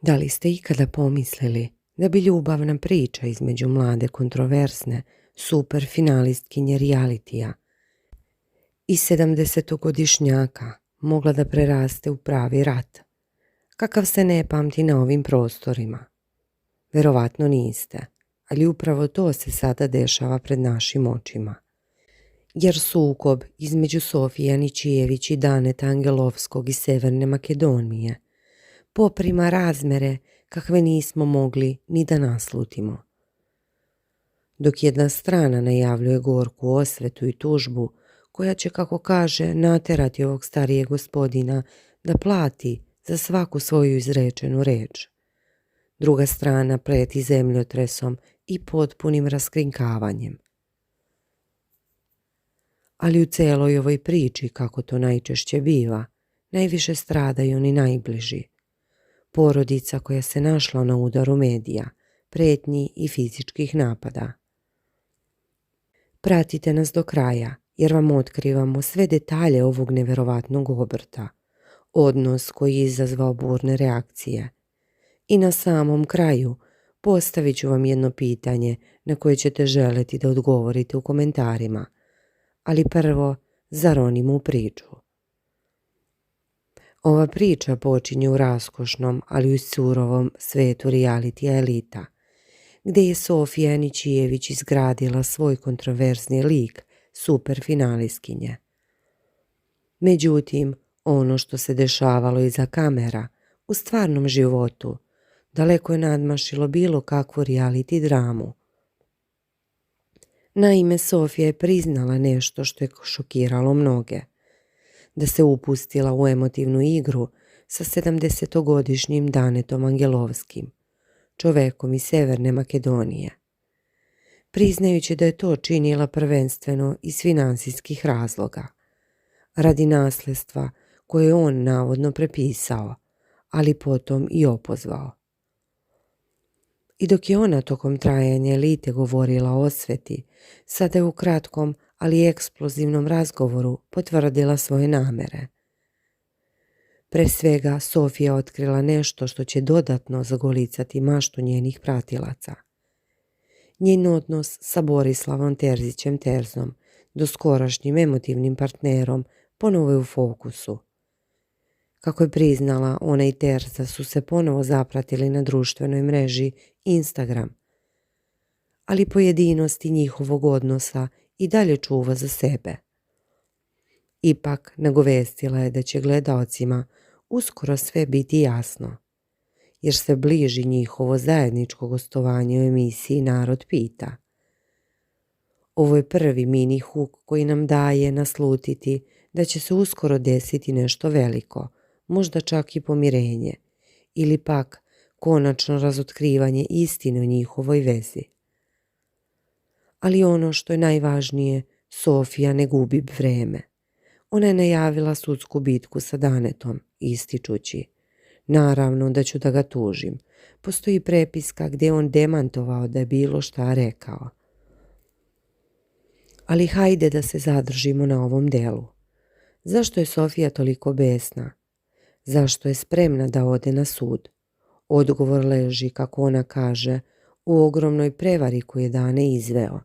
Da li ste ikada pomislili da bi ljubavna priča između mlade kontroversne super finalistkinje realitija i 70-godišnjaka mogla da preraste u pravi rat, kakav se ne pamti na ovim prostorima? Verovatno niste, ali upravo to se sada dešava pred našim očima. Jer sukob između Sofije Anićijević i Daneta Angelovskog iz Severne Makedonije poprima razmere kakve nismo mogli ni da naslutimo. Dok jedna strana najavljuje gorku osvetu i tužbu koja će, kako kaže, naterati ovog starijeg gospodina da plati za svaku svoju izrečenu reč. Druga strana preti zemljotresom i potpunim raskrinkavanjem. Ali u celoj ovoj priči, kako to najčešće biva, najviše stradaju oni najbliži. Porodica koja se našla na udaru medija, pretnji i fizičkih napada. Pratite nas do kraja, jer vam otkrivamo sve detalje ovog neverovatnog obrta, odnos koji je izazvao burne reakcije. I na samom kraju postavit ću vam jedno pitanje na koje ćete želeti da odgovorite u komentarima, ali prvo zaronimo u priču. Ova priča počinje u raskošnom, ali i surovom svetu realitija elita, gdje je Sofija Anićijević izgradila svoj kontroverzni lik super finalistkinje. Međutim, ono što se dešavalo iza kamera u stvarnom životu daleko je nadmašilo bilo kakvu reality dramu. Naime, Sofija je priznala nešto što je šokiralo mnoge, da se upustila u emotivnu igru sa 70-godišnjim Danetom Angelovskim, čovekom iz Severne Makedonije, priznajući da je to činila prvenstveno iz finansijskih razloga, radi nasljedstva koje je on navodno prepisao, ali potom i opozvao. I dok je ona tokom trajanja elite govorila o osveti, sada je u kratkom, ali eksplozivnom razgovoru potvrdila svoje namere. Pre svega, Sofija otkrila nešto što će dodatno zagolicati maštu njenih pratilaca. Njen odnos sa Borislavom Terzićem Terzom, doskorašnjim emotivnim partnerom, ponovo je u fokusu. Kako je priznala, ona i Terza su se ponovo zapratili na društvenoj mreži Instagram, ali pojedinosti njihovog odnosa i dalje čuva za sebe. Ipak nagovestila je da će gledaocima uskoro sve biti jasno, jer se bliži njihovo zajedničko gostovanje u emisiji Narod pita. Ovo je prvi mini huk koji nam daje naslutiti da će se uskoro desiti nešto veliko, možda čak i pomirenje, ili pak konačno razotkrivanje istine o njihovoj vezi. Ali ono što je najvažnije, Sofija ne gubi vreme. Ona je najavila sudsku bitku sa Danetom, ističući: naravno da ću da ga tužim. Postoji prepiska gdje on demantovao da je bilo šta rekao. Ali hajde da se zadržimo na ovom delu. Zašto je Sofija toliko besna? Zašto je spremna da ode na sud? Odgovor leži, kako ona kaže, u ogromnoj prevari koju je Dane izveo.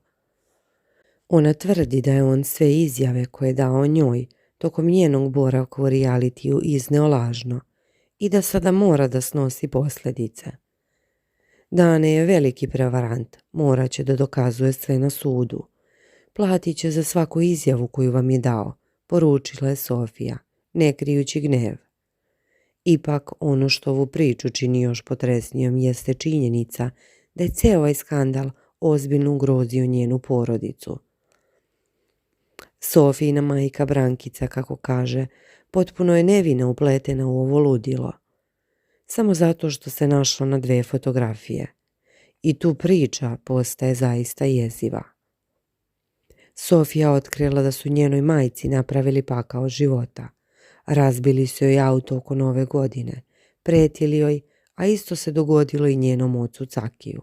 Ona tvrdi da je on sve izjave koje je dao njoj tokom njenog boravka u realitiju izneo lažno i da sada mora da snosi posljedice. Dane je veliki prevarant, morat će da dokazuje sve na sudu. Platit će za svaku izjavu koju vam je dao, poručila je Sofija, ne krijući gnjev. Ipak, ono što ovu priču čini još potresnijom jeste činjenica da je ceo ovaj skandal ozbiljno ugrozio njenu porodicu. Sofijina majka Brankica, kako kaže, potpuno je nevina upletena u ovo ludilo. Samo zato što se našla na 2 fotografije. I tu priča postaje zaista jeziva. Sofija otkrila da su njenoj majci napravili pakao života. Razbili su joj auto oko Nove godine, pretili joj, a isto se dogodilo i njenom ocu Cakiju.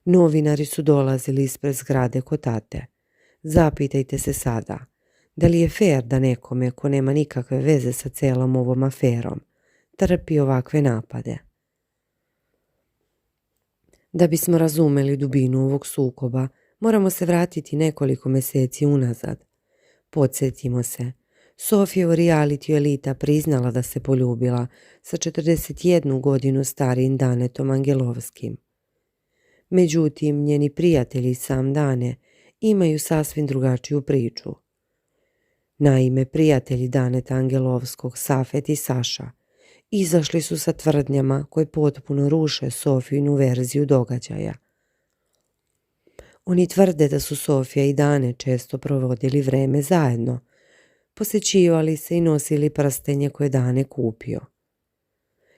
Novinari su dolazili ispred zgrade kod tate. Zapitajte se sada, da li je fair da nekome ko nema nikakve veze sa celom ovom aferom trpi ovakve napade? Da bismo razumeli dubinu ovog sukoba, moramo se vratiti nekoliko mjeseci unazad. Podsjetimo se, Sofija u realitiju Elita priznala da se poljubila sa 41 godinu starijim Danetom Angelovskim. Međutim, njeni prijatelji sam Dane imaju sasvim drugačiju priču. Naime, prijatelji Daneta Angelovskog, Safet i Saša, izašli su sa tvrdnjama koje potpuno ruše Sofijinu verziju događaja. Oni tvrde da su Sofija i Dane često provodili vreme zajedno, posjećivali se i nosili prstenje koje Dane kupio.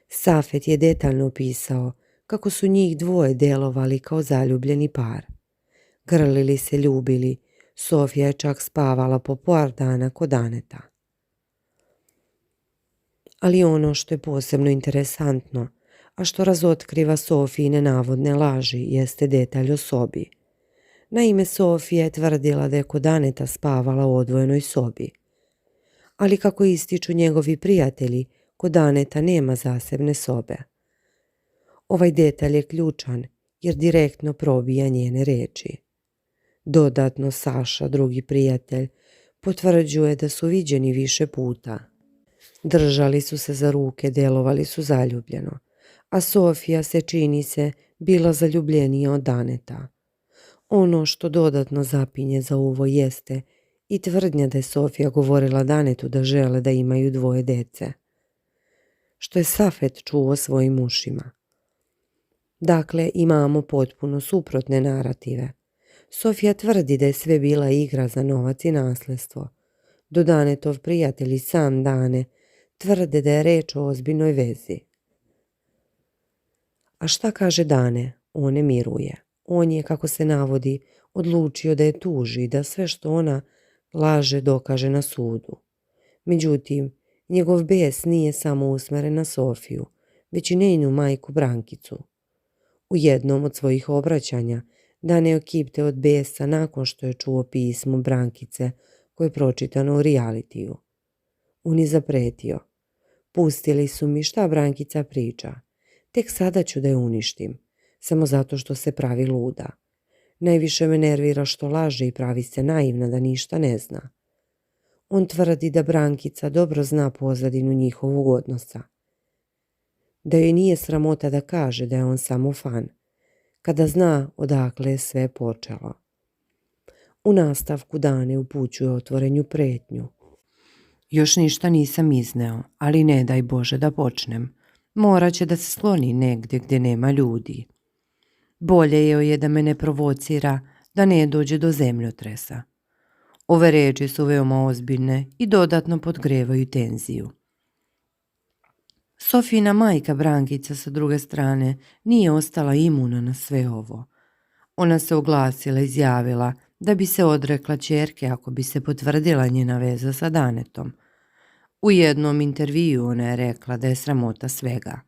Safet je detaljno opisao kako su njih dvoje delovali kao zaljubljeni par. Grlili se, ljubili, Sofija je čak spavala po par dana kod Daneta. Ali ono što je posebno interesantno, a što razotkriva Sofijine navodne laži, jeste detalj o sobi. Naime, Sofija je tvrdila da je kod Daneta spavala u odvojenoj sobi. Ali kako ističu njegovi prijatelji, kod Daneta nema zasebne sobe. Ovaj detalj je ključan jer direktno probija njene reči. Dodatno, Saša, drugi prijatelj, potvrđuje da su viđeni više puta. Držali su se za ruke, delovali su zaljubljeno, a Sofija se, čini se, bila zaljubljenija od Daneta. Ono što dodatno zapinje za ovo jeste i tvrdnja da je Sofija govorila Danetu da žele da imaju dvoje dece, što je Safet čuo svojim ušima. Dakle, imamo potpuno suprotne narative. Sofija tvrdi da je sve bila igra za novac i nasljedstvo, do Danetov prijatelji sam Dane tvrde da je reč o ozbiljnoj vezi. A šta kaže Dane? On ne miruje. On je, kako se navodi, odlučio da je tuži i da sve što ona laže dokaže na sudu. Međutim, njegov bes nije samo usmeren na Sofiju, već i njenu majku Brankicu. U jednom od svojih obraćanja Dane je okipte od besa nakon što je čuo pismo Brankice koje je pročitano u realitiju. On je zapretio: pustili su mi šta Brankica priča, tek sada ću da je uništim, samo zato što se pravi luda. Najviše me nervira što laže i pravi se naivna da ništa ne zna. On tvrdi da Brankica dobro zna pozadinu njihovog odnosa. Da joj nije sramota da kaže da je on samo fan, kada zna odakle je sve počelo. U nastavku Dane upućuje otvorenju pretnju. Još ništa nisam izneo, ali ne daj Bože da počnem. Morat će da se skloni negdje gdje nema ljudi. Bolje joj je da me ne provocira, da ne dođe do zemljotresa. Ove reči su veoma ozbiljne i dodatno podgrevaju tenziju. Sofijina majka Brankica sa druge strane nije ostala imuna na sve ovo. Ona se oglasila i izjavila da bi se odrekla ćerke ako bi se potvrdila njena veza sa Danetom. U jednom intervjuu ona je rekla da je sramota svega.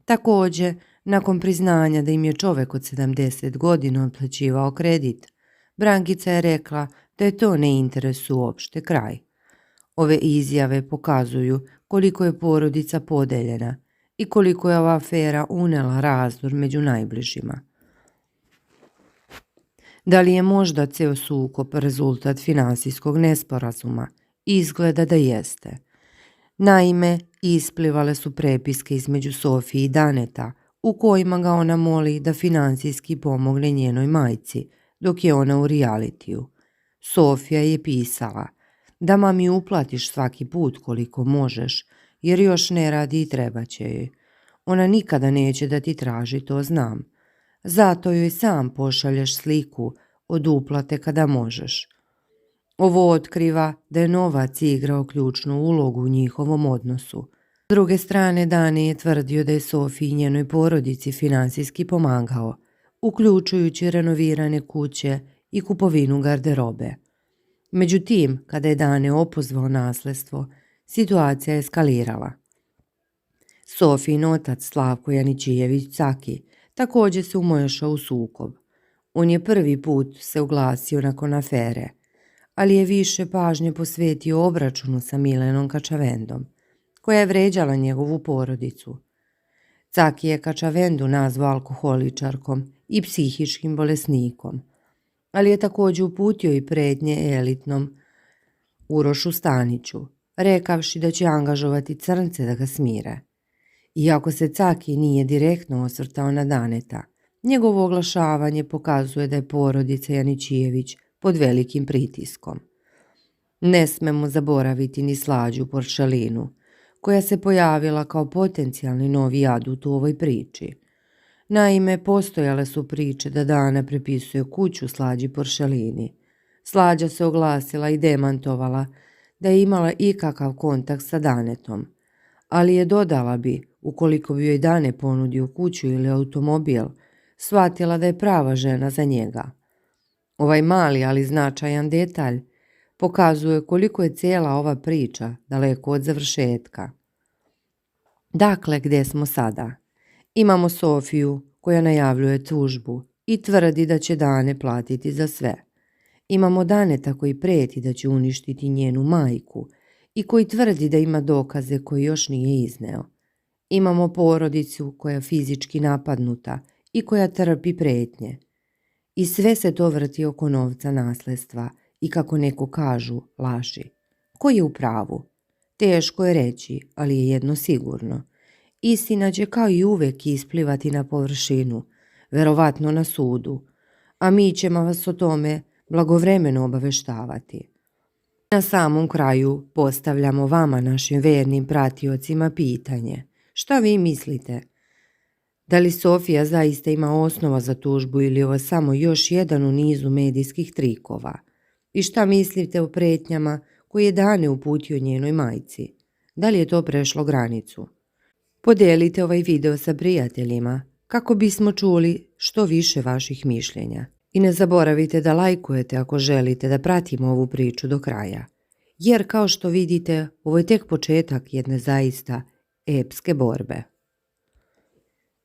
Također, nakon priznanja da im je čovjek od 70 godina otplaćivao kredit, Brankica je rekla da je to ne interesu uopšte kraj. Ove izjave pokazuju koliko je porodica podeljena i koliko je ova afera unela razdor među najbližima. Da li je možda ceo sukob rezultat finansijskog nesporazuma? Izgleda da jeste. Naime, isplivale su prepiske između Sofije i Daneta u kojima ga ona moli da finansijski pomogne njenoj majci dok je ona u realitiju. Sofija je pisala da mami uplatiš svaki put koliko možeš jer još ne radi i treba će joj. Ona nikada neće da ti traži, to znam. Zato joj sam pošalješ sliku od uplate kada možeš. Ovo otkriva da je novac igrao ključnu ulogu u njihovom odnosu. S druge strane, Dane je tvrdio da je Sofiji i njenoj porodici finansijski pomagao, uključujući renovirane kuće i kupovinu garderobe. Međutim, kada je Dane opozvao nasljedstvo, situacija je eskalirala. Sofijin otac Slavko Janićijević Caki također se umešao u sukob. On je prvi put se oglasio nakon afere, ali je više pažnje posvetio obračunu sa Milenom Kačavendom, koja je vređala njegovu porodicu. Caki je Kačavendu nazvao alkoholičarkom i psihičkim bolesnikom, ali je također uputio i pretnje elitnom Urošu Staniću, rekavši da će angažovati crnce da ga smire. Iako se Caki nije direktno osvrtao na Daneta, njegovo oglašavanje pokazuje da je porodica Janićijević pod velikim pritiskom. Ne smemo zaboraviti ni Slađu Poršelinu, koja se pojavila kao potencijalni novi adut u ovoj priči. Naime, postojale su priče da Dana prepisuje kuću Slađi Poršelini. Slađa se oglasila i demantovala da je imala ikakav kontakt sa Danetom, ali je dodala bi, ukoliko bi joj Dane ponudio kuću ili automobil, shvatila da je prava žena za njega. Ovaj mali, ali značajan detalj pokazuje koliko je cijela ova priča daleko od završetka. Dakle, gdje smo sada? Imamo Sofiju koja najavljuje tužbu i tvrdi da će Dane platiti za sve. Imamo Daneta koji prijeti da će uništiti njenu majku i koji tvrdi da ima dokaze koje još nije izneo. Imamo porodicu koja je fizički napadnuta i koja trpi prijetnje. I sve se to vrti oko novca nasljedstva i, kako neko kažu, laži. Ko je u pravu? Teško je reći, ali je jedno sigurno. Istina će kao i uvijek isplivati na površinu, verovatno na sudu, a mi ćemo vas o tome blagovremeno obaveštavati. Na samom kraju postavljamo vama, našim vernim pratiocima, pitanje. Šta vi mislite? Da li Sofija zaista ima osnova za tužbu ili je ovo samo još jedan u nizu medijskih trikova? I šta mislite o pretnjama koje je Dane uputio njenoj majci? Da li je to prešlo granicu? Podijelite ovaj video sa prijateljima kako bismo čuli što više vaših mišljenja. I ne zaboravite da lajkujete ako želite da pratimo ovu priču do kraja. Jer kao što vidite, ovo je tek početak jedne zaista epske borbe.